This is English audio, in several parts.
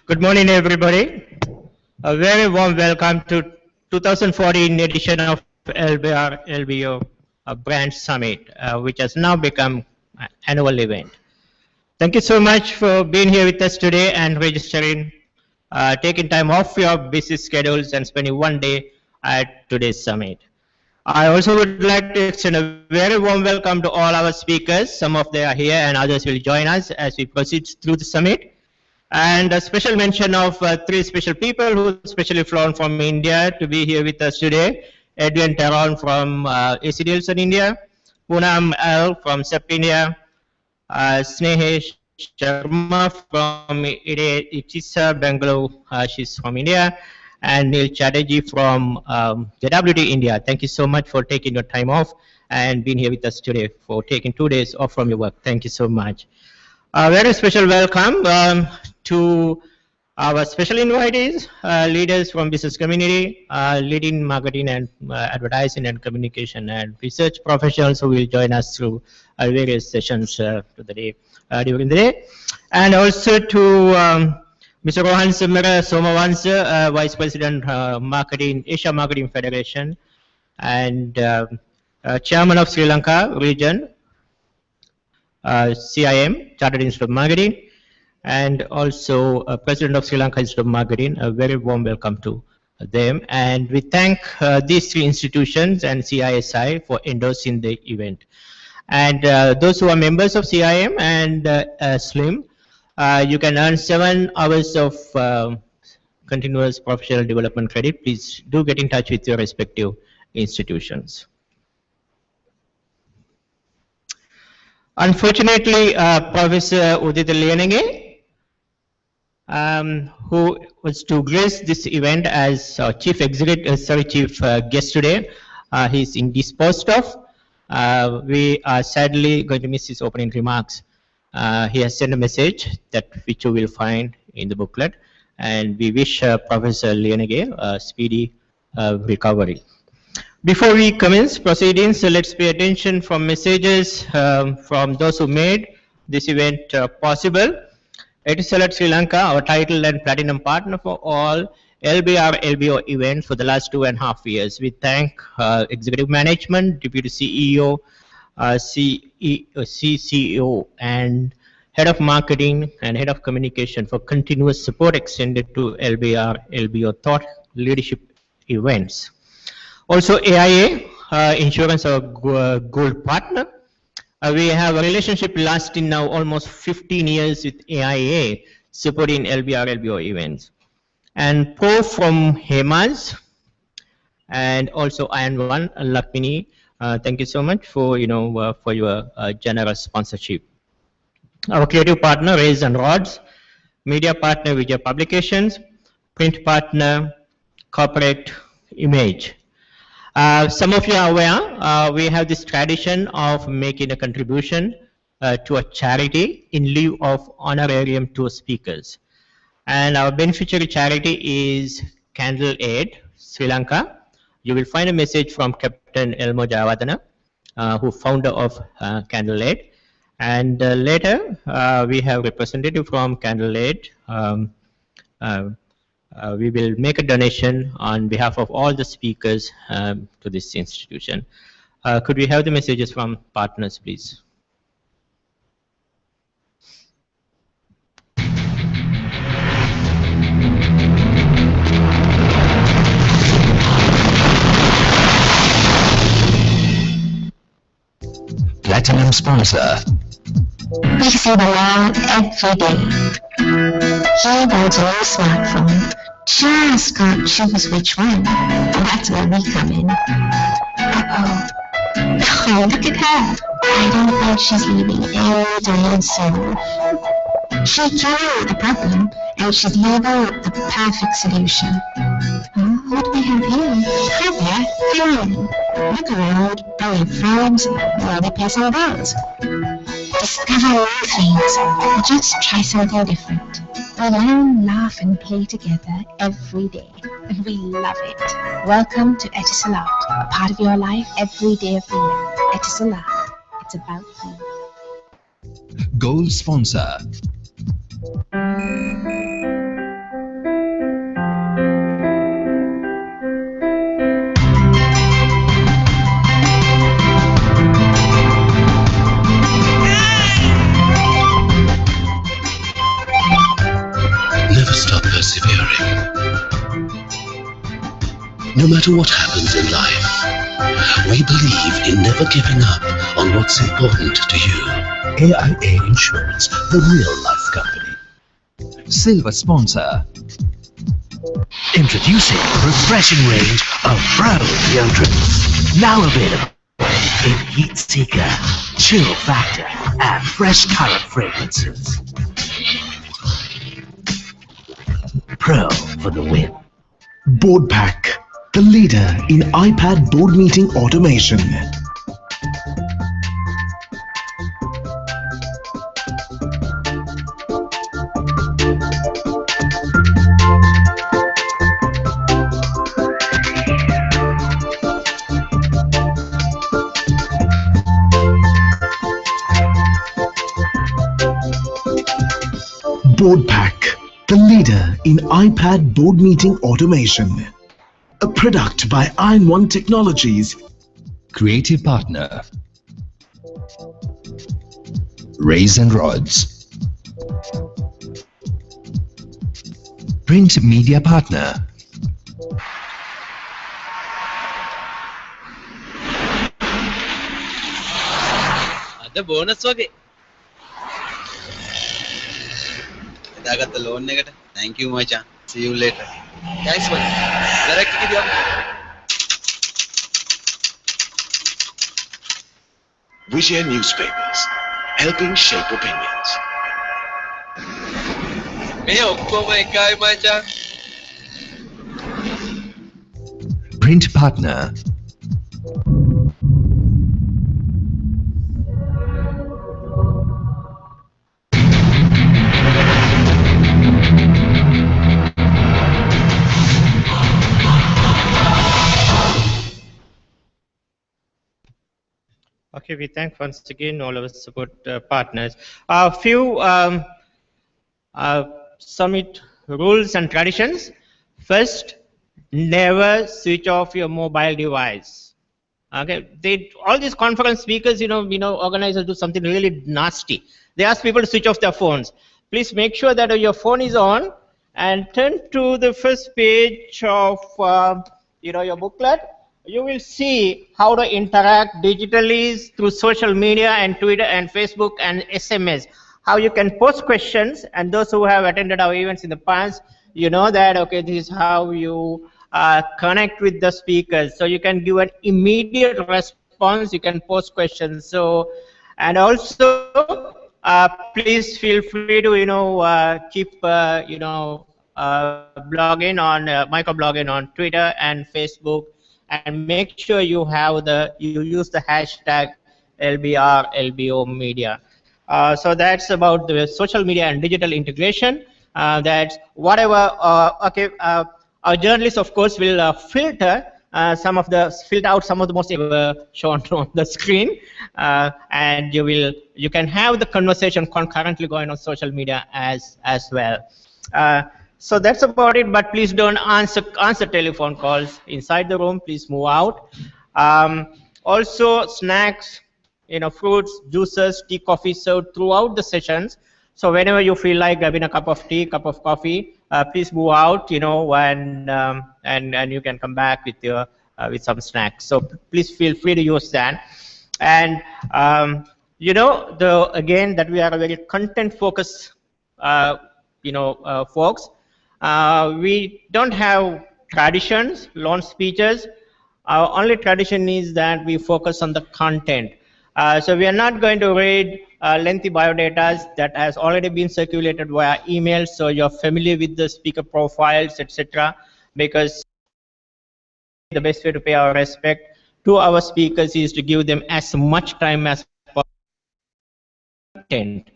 Good morning, everybody. A very warm welcome to 2014 edition of LBR LBO Brand Summit, which has now become an annual event. Thank you so much for being here with us today and registering, taking time off your busy schedules and spending one day at today's summit. I also would like to extend a very warm welcome to all our speakers. Some of them are here and others will join us as we proceed through the summit. And a special mention of three special people who specially flown from India to be here with us today. Edwin Teron from ACDLSON India, Poonam L from SEP India, Snehesh Sharma from Itisa, Bangalore, she's from India, and Neil Chatterjee from JWT India. Thank you so much for taking your time off and being here with us today, for taking 2 days off from your work. Thank you so much. A very special welcome to our special invitees, leaders from business community, leading marketing and advertising and communication and research professionals who will join us through various sessions during the day. And also to Mr. Rohan Samara Somavansa, Vice President, Marketing, Asia Marketing Federation, and Chairman of Sri Lanka region, CIM, Chartered Institute of Marketing, and also President of Sri Lanka Institute of Marketing. A very warm welcome to them. And we thank these three institutions and CISI for endorsing the event. And those who are members of CIM and SLIM, you can earn 7 hours of continuous professional development credit. Please do get in touch with your respective institutions. Unfortunately, Professor Udit Lianenge, who was to grace this event as chief guest today, he's indisposed of. We are sadly going to miss his opening remarks. He has sent a message that which you will find in the booklet, and we wish Professor Lianenge a speedy recovery. Before we commence proceedings, let's pay attention from messages from those who made this event possible. Etisalat Sri Lanka, our title and platinum partner for all LBR LBO events for the last 2.5 years. We thank executive management, deputy CEO, CCO, and head of marketing and head of communication for continuous support extended to LBR LBO thought leadership events. Also, AIA, insurance, our gold partner. We have a relationship lasting now almost 15 years with AIA, supporting LBR LBO events. And Pro from Hemas, and also Iron One, Lakmini. Thank you so much for for your generous sponsorship. Our creative partner, Rays and Rods, media partner, Vijay Publications, print partner, Corporate Image. Some of you are aware, we have this tradition of making a contribution to a charity in lieu of honorarium to speakers. And our beneficiary charity is Candle Aid, Sri Lanka. You will find a message from Captain Elmo Jayawardena, who founder of Candle Aid. And later, we have representative from Candle Aid. We will make a donation on behalf of all the speakers to this institution. Could we have the messages from partners, please? Platinum sponsor, We see them all every day. He wants a new smartphone, just can't choose which one. And that's where we come in. Uh-oh. Oh, look at her. I don't think she's leaving anytime soon. She knew the problem, and she's leaving with the perfect solution. What do we have here? Hi there, come on. Look around, bring your friends, maybe pay some bills. Discover new things, or just try something different. We learn, laugh, and play together every day, and we love it. Welcome to Etisalat, a part of your life every day of the year. Etisalat, it's about you. Gold sponsor. Never stop persevering. No matter what happens in life, we believe in never giving up on what's important to you. AIA Insurance, the real life company. Silver sponsor. Introducing a refreshing range of Pro deodorants. Now available in Heat Seeker, Chill Factor, and Fresh Current fragrances. Pro for the win. Board Pack, the leader in iPad board meeting automation. Board Pack, the leader in iPad board meeting automation. A product by Iron One Technologies. Creative partner. Rays and Rods. Print media partner. The bonus okay. I got the loan negative. Thank you, Macha. See you later. Thanks, man. Direct video. Vijay Newspapers, helping shape opinions. Hey, Okkoma Ekai, Macha. Print partner. Okay, we thank once again all our support partners. A few summit rules and traditions. First, never switch off your mobile device. Okay, all these conference speakers, organizers do something really nasty. They ask people to switch off their phones. Please make sure that your phone is on and turn to the first page of your booklet. You will see how to interact digitally through social media and Twitter and Facebook and SMS. How you can post questions, and those who have attended our events in the past, you know that, okay, this is how you connect with the speakers. So you can give an immediate response, you can post questions. So, and also, please feel free to, keep, blogging on, microblogging on Twitter and Facebook, and make sure you use the hashtag LBR, LBO media. So that's about the social media and digital integration. That's whatever, our journalists, of course, will filter out some of the most shown on the screen, and you can have the conversation concurrently going on social media as well. So that's about it, but please don't answer telephone calls inside the room. Please move out. Also, snacks, fruits, juices, tea, coffee served throughout the sessions. So whenever you feel like having a cup of tea, cup of coffee, please move out, and you can come back with some snacks. So please feel free to use that. And again, that we are a very content-focused, folks. We don't have traditions, long speeches. Our only tradition is that we focus on the content. So we are not going to read lengthy biodatas that has already been circulated via email, so you're familiar with the speaker profiles, etc. Because the best way to pay our respect to our speakers is to give them as much time as content.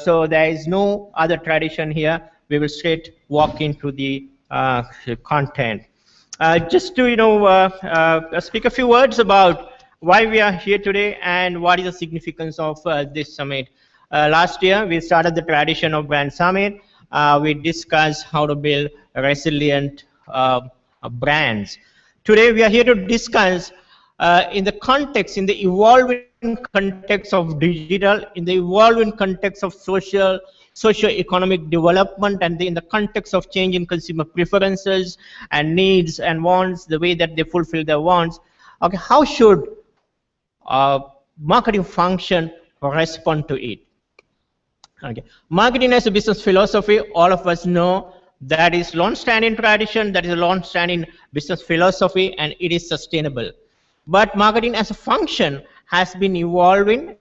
So there is no other tradition here. We will straight walk into the content. Just to speak a few words about why we are here today and what is the significance of this summit. Last year we started the tradition of Brand Summit. We discussed how to build resilient brands. Today we are here to discuss in the context, in the evolving context of digital, in the evolving context of socio-economic development, and in the context of changing consumer preferences and needs and wants, the way that they fulfill their wants. Okay, how should marketing function respond to it? Okay, marketing as a business philosophy, all of us know that is long-standing tradition, that is a long-standing business philosophy, and it is sustainable. But marketing as a function has been evolving,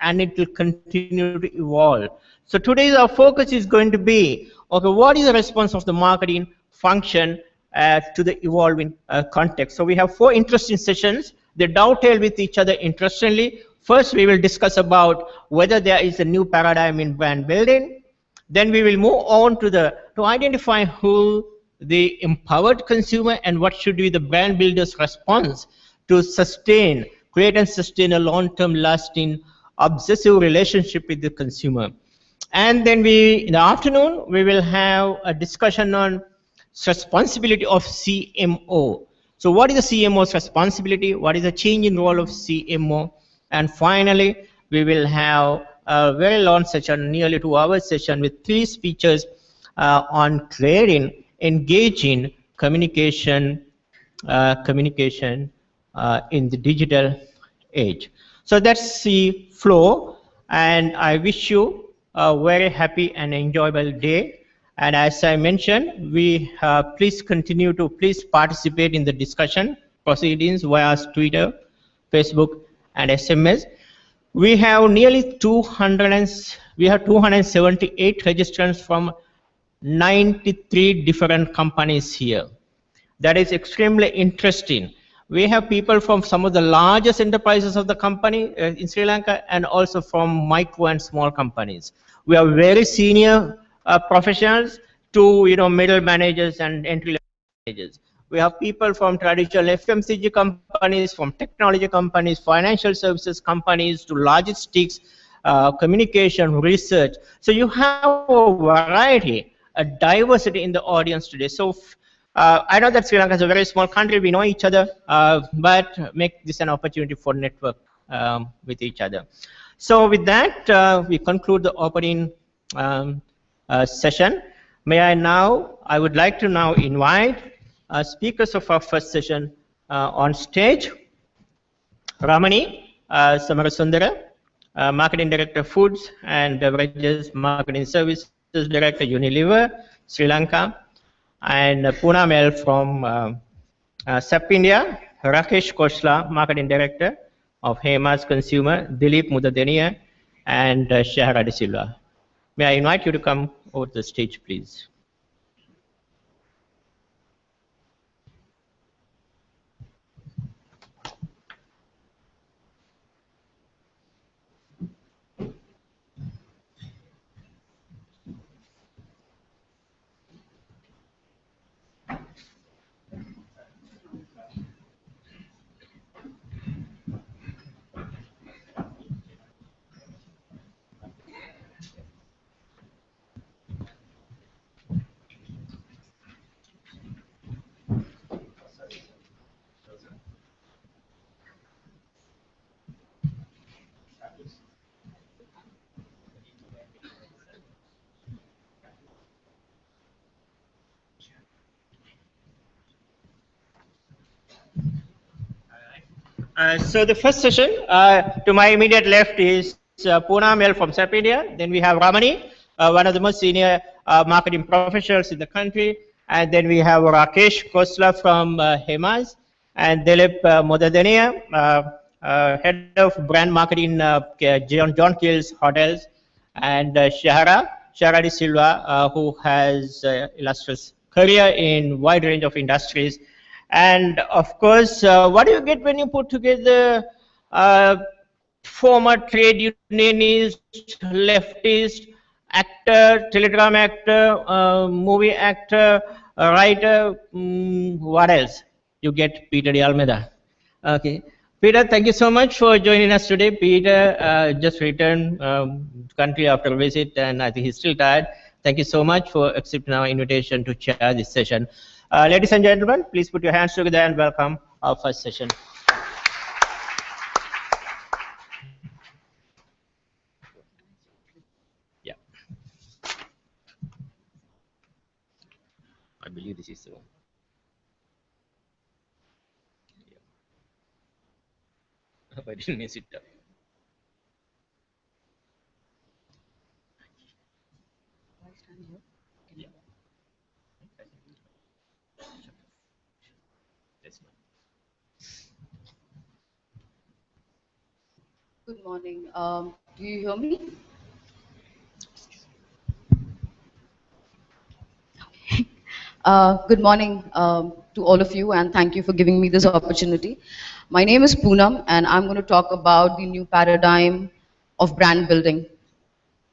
and it will continue to evolve. So today our focus is going to be, okay, what is the response of the marketing function to the evolving context? So we have 4 interesting sessions. They dovetail with each other interestingly. First, we will discuss about whether there is a new paradigm in brand building. Then we will move on to identify who the empowered consumer and what should be the brand builder's response to create and sustain a long-term lasting obsessive relationship with the consumer. And then in the afternoon, we will have a discussion on responsibility of CMO. So what is the CMO's responsibility? What is the change in role of CMO? And finally, we will have a very long session, nearly 2-hour session with 3 speeches on creating engaging communication in the digital age. So that's the flow, and I wish you a very happy and enjoyable day. And as I mentioned, please participate in the discussion proceedings via Twitter, Facebook, and SMS. We have nearly 278 registrants from 93 different companies here. That is extremely interesting. We have people from some of the largest enterprises of the company in Sri Lanka, and also from micro and small companies. We are very senior professionals to middle managers and entry-level managers. We have people from traditional FMCG companies, from technology companies, financial services companies, to logistics, communication, research. So you have a variety, a diversity in the audience today. So I know that Sri Lanka is a very small country. We know each other, but make this an opportunity for network with each other. So with that, we conclude the opening session. I would like to now invite speakers of our first session on stage. Ramani Samarasundara, Marketing Director, Foods and Beverages, Marketing Services Director, Unilever, Sri Lanka. And Poonam L from SAP India, Rakesh Khosla, Marketing Director of Hema's Consumer, Dilip Mudadeniya, and Shahara De Silva. May I invite you to come over to the stage, please. So the first session, to my immediate left is Poonam L from South India. Then we have Ramani, one of the most senior marketing professionals in the country. And then we have Rakesh Khosla from Hemas, and Dilip Modadania, head of brand marketing, John Kills Hotels, and Shahara De Silva, who has illustrious career in wide range of industries. And of course, what do you get when you put together former trade unionist, leftist, actor, telegram actor, movie actor, writer, what else? You get Peter de Almeida. Okay. Peter, thank you so much for joining us today. Peter just returned country after a visit, and I think he's still tired. Thank you so much for accepting our invitation to chair this session. Ladies and gentlemen, please put your hands together and welcome our first session. Yeah. I believe this is the one. I hope I didn't mess it up. Yeah. Good morning. Do you hear me? Good morning to all of you, and thank you for giving me this opportunity. My name is Poonam, and I'm going to talk about the new paradigm of brand building.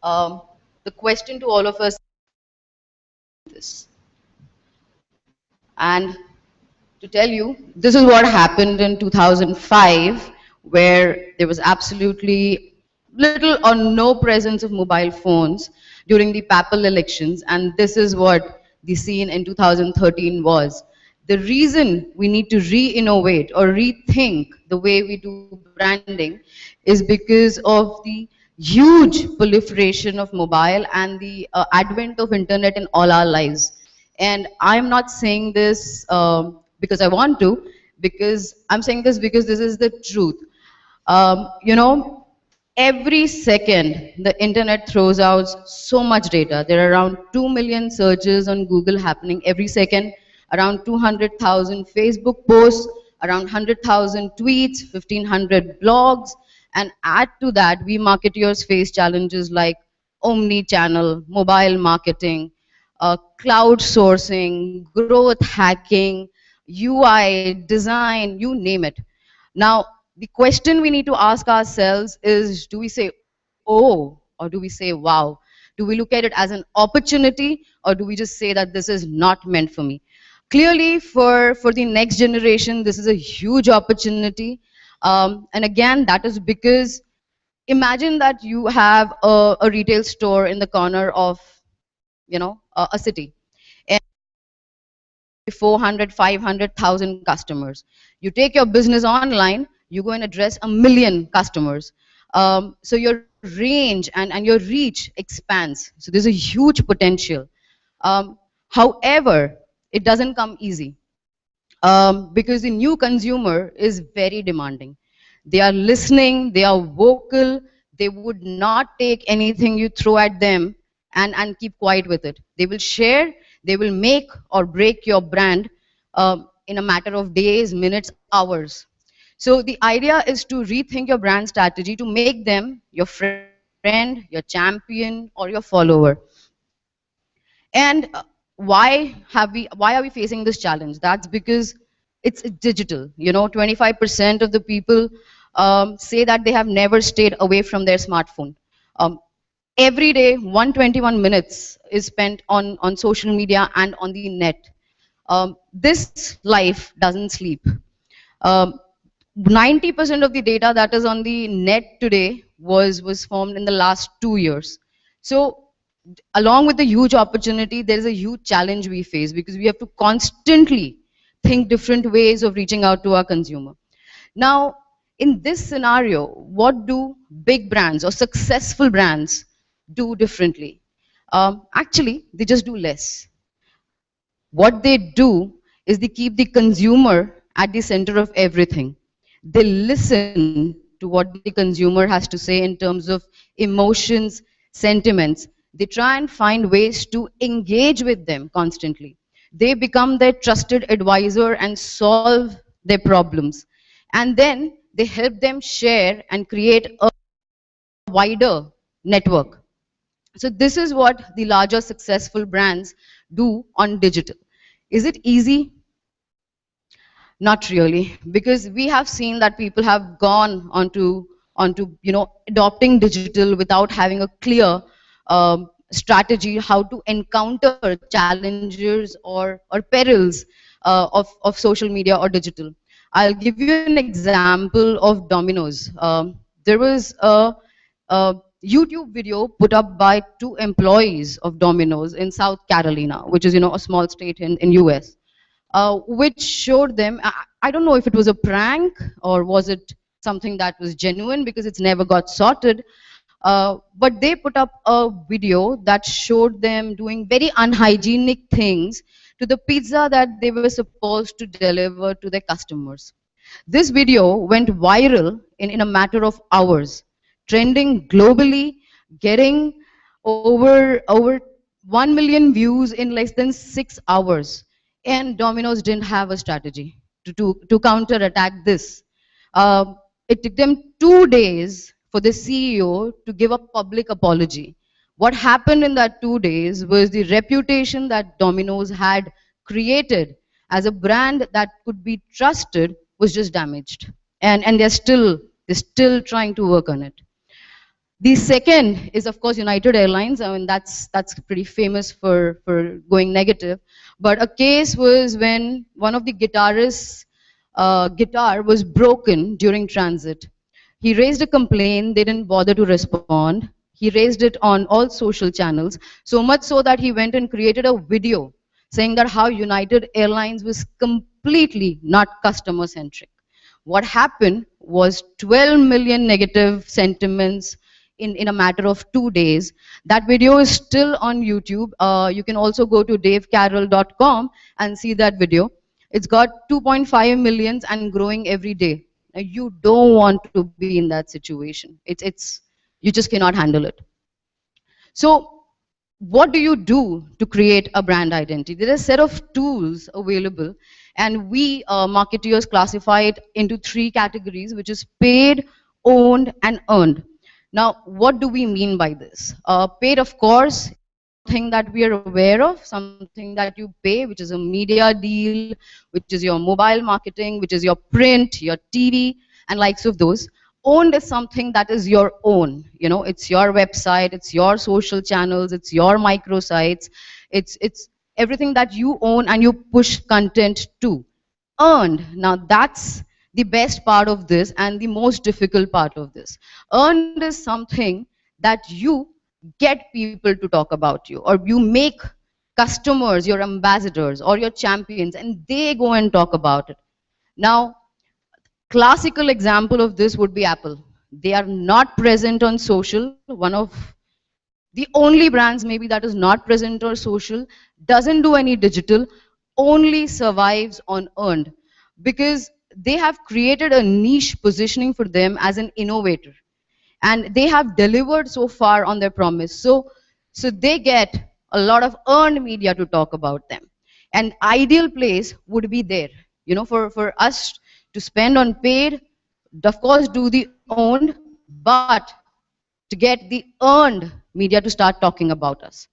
The question to all of us is, and to tell you, this is what happened in 2005, where there was absolutely little or no presence of mobile phones during the papal elections, and this is what the scene in 2013 was. The reason we need to re-innovate or rethink the way we do branding is because of the huge proliferation of mobile and the advent of internet in all our lives. And I'm not saying this because I want to, because I'm saying this because this is the truth. You know, every second the internet throws out so much data. There are around 2 million searches on Google happening every second, around 200,000 Facebook posts, around 100,000 tweets, 1,500 blogs, and add to that, we marketers face challenges like omni-channel, mobile marketing, cloud sourcing, growth hacking, UI, design, you name it. Now, the question we need to ask ourselves is, do we say, oh, or do we say, wow? Do we look at it as an opportunity, or do we just say that this is not meant for me? Clearly, for the next generation, this is a huge opportunity. And again, that is because imagine that you have a retail store in the corner of, you know, a city. And 400, 500,000 customers. You take your business online, you go and address 1 million customers. So your range and your reach expands. So there's a huge potential. However, it doesn't come easy because the new consumer is very demanding. They are listening, they are vocal, they would not take anything you throw at them and keep quiet with it. They will share, they will make or break your brand in a matter of days, minutes, hours. So the idea is to rethink your brand strategy to make them your friend, your champion, or your follower. And why are we facing this challenge? That's because it's digital. You know, 25% of the people say that they have never stayed away from their smartphone. Every day, 121 minutes is spent on social media and on the net. This life doesn't sleep. 90% of the data that is on the net today was formed in the last 2 years. So along with the huge opportunity, there is a huge challenge we face because we have to constantly think different ways of reaching out to our consumer. Now, in this scenario, what do big brands or successful brands do differently? Actually, they just do less. What they do is they keep the consumer at the center of everything. They listen to what the consumer has to say in terms of emotions, sentiments. They try and find ways to engage with them constantly. They become their trusted advisor and solve their problems. And then they help them share and create a wider network. So this is what the larger successful brands do on digital. Is it easy? Not really, because we have seen that people have gone onto adopting digital without having a clear strategy how to encounter challenges or perils of social media or digital. I'll give you an example of Domino's. There was a YouTube video put up by two employees of Domino's in South Carolina, which is a small state in US, which showed them, I don't know if it was a prank or was it something that was genuine because it's never got sorted, but they put up a video that showed them doing very unhygienic things to the pizza that they were supposed to deliver to their customers. This video went viral in a matter of hours, trending globally, getting over 1 million views in less than 6 hours. And Domino's didn't have a strategy to counterattack this. It took them 2 days for the CEO to give a public apology. What happened in that 2 days was the reputation that Domino's had created as a brand that could be trusted was just damaged. And they're still trying to work on it. The second is, of course, United Airlines. I mean, that's pretty famous for going negative. But a case was when one of the guitarists' guitar was broken during transit. He raised a complaint. They didn't bother to respond. He raised it on all social channels, so much so that he went and created a video saying that how United Airlines was completely not customer-centric. What happened was 12 million negative sentiments in a matter of 2 days. That video is still on YouTube. You can also go to davecarroll.com and see that video. It's got 2.5 millions and growing every day. Now, you don't want to be in that situation. You just cannot handle it. So what do you do to create a brand identity? There are a set of tools available, and we marketeers classify it into 3 categories, which is paid, owned, and earned. Now, what do we mean by this? Paid, of course, something that we are aware of, something that you pay, which is a media deal, which is your mobile marketing, which is your print, your TV, and likes of those. Owned is something that is your own. It's your website, it's your social channels, it's your microsites, it's everything that you own and you push content to. Earned, now that's the best part of this and the most difficult part of this. Earned is something that you get people to talk about you, or you make customers your ambassadors or your champions, and they go and talk about it. Now, classical example of this would be Apple. They are not present on social. One of the only brands maybe that is not present on social, doesn't do any digital, only survives on earned, because they have created a niche positioning for them as an innovator. And they have delivered so far on their promise. So they get a lot of earned media to talk about them. An ideal place would be there, for us to spend on paid, of course do the owned, but to get the earned media to start talking about us.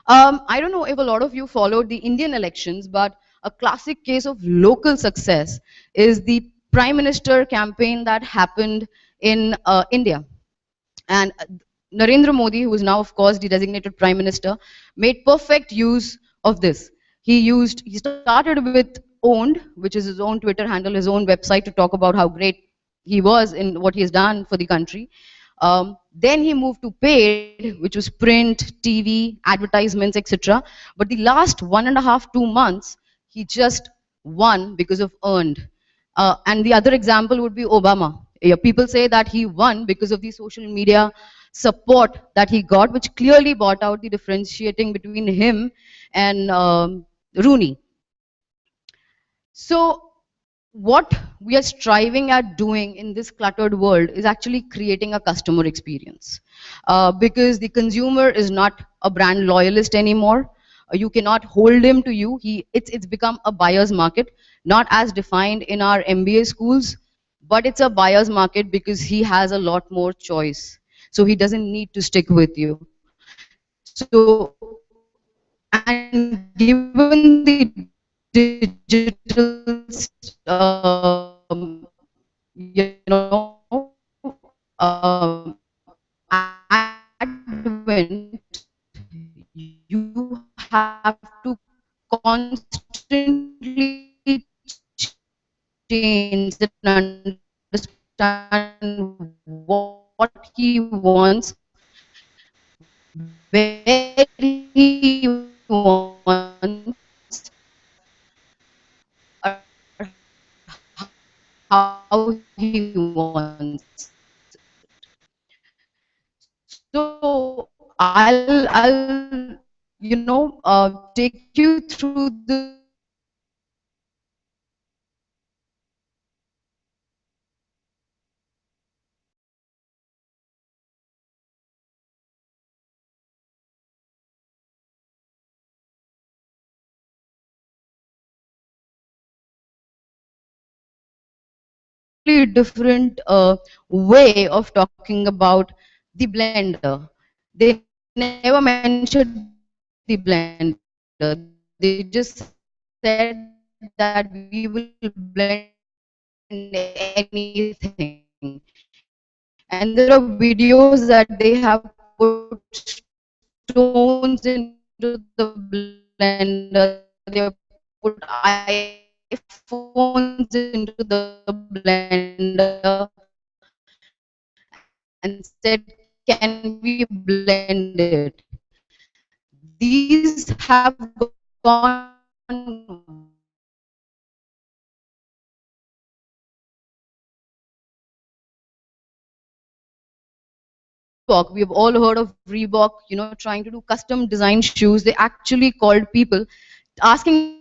I don't know if a lot of you followed the Indian elections, but a classic case of local success is the Prime Minister campaign that happened in India. And Narendra Modi, who is now, of course, the designated Prime Minister, made perfect use of this. He started with owned, which is his own Twitter handle, his own website, to talk about how great he was in what he has done for the country. Then he moved to paid, which was print, TV, advertisements, etc. But the last 1.5, 2 months, he just won because of earned. And the other example would be Obama. People say that he won because of the social media support that he got, which clearly brought out the differentiating between him and Rooney. So what we are striving at doing in this cluttered world is actually creating a customer experience, because the consumer is not a brand loyalist anymore. You cannot hold him to you. It's become a buyer's market, not as defined in our MBA schools, but it's a buyer's market because he has a lot more choice, so he doesn't need to stick with you. So, and given the digital advent, you have to constantly change and understand what he wants, where he wants, or how he wants. So I'll take you through this different way of talking about the blender. They never mentioned the blender. They just said that we will blend anything. And there are videos that they have put stones into the blender. They just said that we will blend anything. And there are videos that they have put iPhones into the blender and said, can we blend it? These have gone Reebok. We've all heard of Reebok, trying to do custom design shoes. They actually called people asking